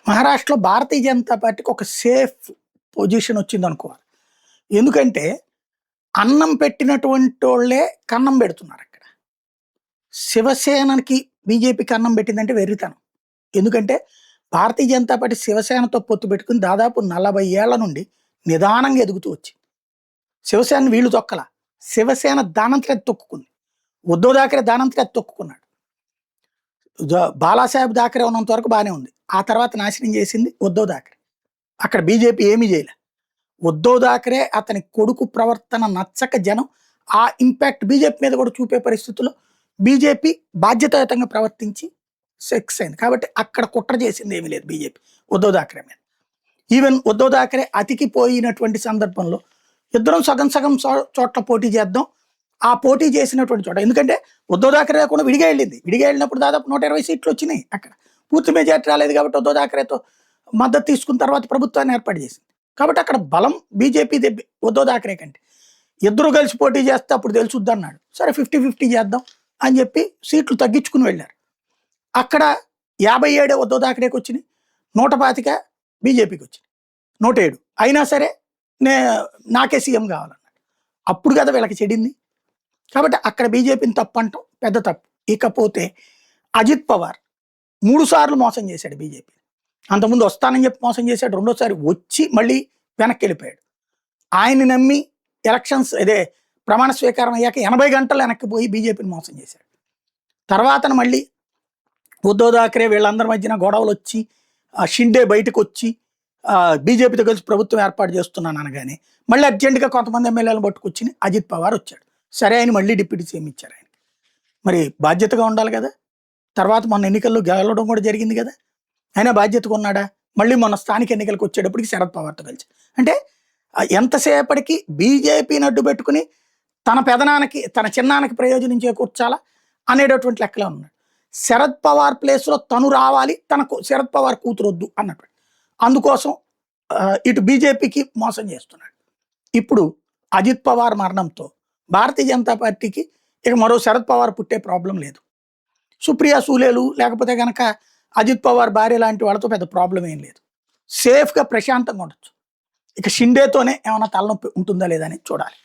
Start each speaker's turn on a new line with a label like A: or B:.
A: మహారాష్ట్రలో భారతీయ జనతా పార్టీకి ఒక సేఫ్ పొజిషన్ వచ్చిందనుకోవాలి. ఎందుకంటే అన్నం పెట్టినటువంటోళ్ళే కన్నం పెడుతున్నారు అక్కడ. శివసేనకి బీజేపీకి అన్నం పెట్టిందంటే వెర్రితనం. ఎందుకంటే భారతీయ జనతా పార్టీ శివసేనతో పొత్తు పెట్టుకుని దాదాపు 40 ఏళ్ల నుండి నిదానంగా ఎదుగుతూ వచ్చింది. శివసేనని వీళ్ళు తొక్కల. శివసేన దానంతట అది తొక్కుకుంది. ఉద్ధవ్ థాకరే దానంతట అది తొక్కుకున్నాడు. బాలాసాహెబ్ థాకరే ఉన్నంత వరకు బాగానే ఉంది. ఆ తర్వాత నాశనం చేసింది ఉద్ధవ్ థాకరే. అక్కడ బీజేపీ ఏమీ చేయలే. ఉద్ధవ్ థాకరే అతని కొడుకు ప్రవర్తన నచ్చక జనం ఆ ఇంపాక్ట్ బీజేపీ మీద కూడా చూపే పరిస్థితుల్లో బీజేపీ బాధ్యతాయుతంగా ప్రవర్తించి సక్సెస్ అయింది. కాబట్టి అక్కడ కుట్ర చేసింది ఏమీ లేదు బీజేపీ ఉద్ధవ్ థాకరే మీద. ఈవెన్ ఉద్ధవ్ థాకరే అతికిపోయినటువంటి సందర్భంలో ఇద్దరం సగం సగం చోట్ల పోటీ చేద్దాం. ఆ పోటీ చేసినటువంటి చోట ఎందుకంటే ఉద్ధవ్ థాకరే కూడా విడిగా వెళ్ళింది. విడిగా వెళ్ళినప్పుడు దాదాపు 120 సీట్లు వచ్చినాయి. అక్కడ పూర్తి మెజార్టీ రాలేదు కాబట్టి ఉద్ధవ్ థాకరేతో మద్దతు తీసుకున్న తర్వాత ప్రభుత్వాన్ని ఏర్పాటు చేసింది. కాబట్టి అక్కడ బలం బీజేపీ ఉద్ధవ్ థాకరే కంటే. ఇద్దరు కలిసి పోటీ చేస్తే అప్పుడు తెలుసుద్ది అన్నాడు. సరే 50-50 చేద్దాం అని చెప్పి సీట్లు తగ్గించుకుని వెళ్ళారు. అక్కడ 57 ఉద్ధవ్ థాకరేకి వచ్చినాయి, 125 బీజేపీకి వచ్చినాయి, 107 అయినా సరే నాకే సీఎం కావాలన్నాడు. అప్పుడు కదా వీళ్ళకి చెడింది. కాబట్టి అక్కడ బీజేపీని తప్పు అంటాం పెద్ద తప్పు. ఇకపోతే అజిత్ పవార్ 3 సార్లు మోసం చేశాడు బీజేపీ. అంతకుముందు వస్తానని చెప్పి మోసం చేశాడు. రెండోసారి వచ్చి మళ్ళీ వెనక్కి వెళ్ళిపోయాడు. ఆయన్ని నమ్మి ఎలక్షన్స్ ప్రమాణ స్వీకారం అయ్యాక 80 గంటలు వెనక్కి పోయి బీజేపీని మోసం చేశాడు. తర్వాత మళ్ళీ ఉద్ధవ్ థాకరే వీళ్ళందరి మధ్యన గొడవలు వచ్చి షిండే బయటకు వచ్చి బీజేపీతో కలిసి ప్రభుత్వం ఏర్పాటు చేస్తున్నాను అనగానే మళ్ళీ అర్జెంటుగా కొంతమంది ఎమ్మెల్యేలను పట్టుకొచ్చి అజిత్ పవార్ వచ్చాడు. సరే ఆయన మళ్ళీ డిప్యూటీ సీఎం ఇచ్చారు ఆయనకి. మరి బాధ్యతగా ఉండాలి కదా. తర్వాత మొన్న ఎన్నికల్లో గెలవడం కూడా జరిగింది కదా. అయినా బాధ్యతగా ఉన్నాడా? మళ్ళీ మొన్న స్థానిక ఎన్నికలకు వచ్చేటప్పటికి శరద్ పవార్తో కలిసి. అంటే ఎంతసేపటికి బీజేపీని అడ్డు పెట్టుకుని తన పెదనాన్నకి తన చిన్నాన్నకి ప్రయోజనం చేకూర్చాలా అనేటటువంటి లెక్కలో ఉన్నాడు. శరద్ పవార్ ప్లేస్లో తను రావాలి, తనకు శరద్ పవార్ కూతురొద్దు అన్నట్టు. అందుకోసం ఇటు బీజేపీకి మోసం చేస్తున్నాడు. ఇప్పుడు అజిత్ పవార్ మరణంతో భారతీయ జనతా పార్టీకి ఇక మరో శరద్ పవార్ పుట్టే ప్రాబ్లం లేదు. సుప్రియా సూలేలు లేకపోతే కనుక అజిత్ పవార్ భార్య లాంటి వాళ్ళతో పెద్ద ప్రాబ్లం ఏం లేదు. సేఫ్గా ప్రశాంతంగా ఉండొచ్చు. ఇక షిండేతోనే ఏమైనా తలనొప్పి ఉంటుందా లేదా అని చూడాలి.